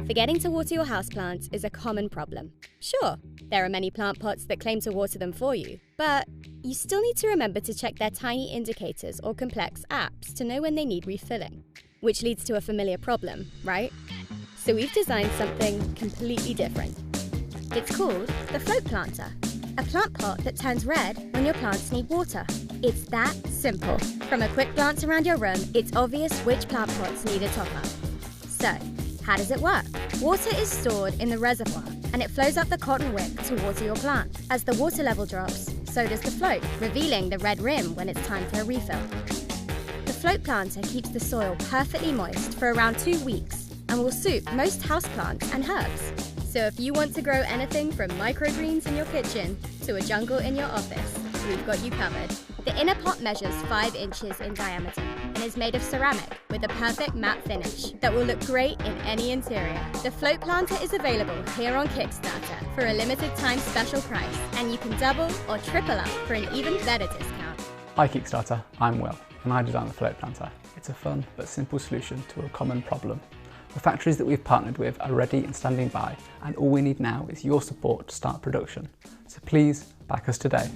Forgetting to water your houseplants is a common problem. Sure, there are many plant pots that claim to water them for you, but you still need to remember to check their tiny indicators or complex apps to know when they need refilling, which leads to a familiar problem, right? So we've designed something completely different. It's called the Float Planter, a plant pot that turns red when your plants need water. It's that simple. From a quick glance around your room, it's obvious which plant pots need a top-up. So, how does it work? Water is stored in the reservoir, and it flows up the cotton wick to water your plant. As the water level drops, so does the float, revealing the red rim when it's time for a refill. The Float Planter keeps the soil perfectly moist for around 2 weeks and will suit most houseplants and herbs. So if you want to grow anything from microgreens in your kitchen to a jungle in your office, we've got you covered. The inner pot measures 5 inches in diameter and is made of ceramic with a perfect matte finish that will look great in any interior. The Float Planter is available here on Kickstarter for a limited time special price, and you can double or triple up for an even better discount. Hi Kickstarter, I'm Will and I designed the Float Planter. It's a fun but simple solution to a common problem. The factories that we've partnered with are ready and standing by, and all we need now is your support to start production. So please back us today.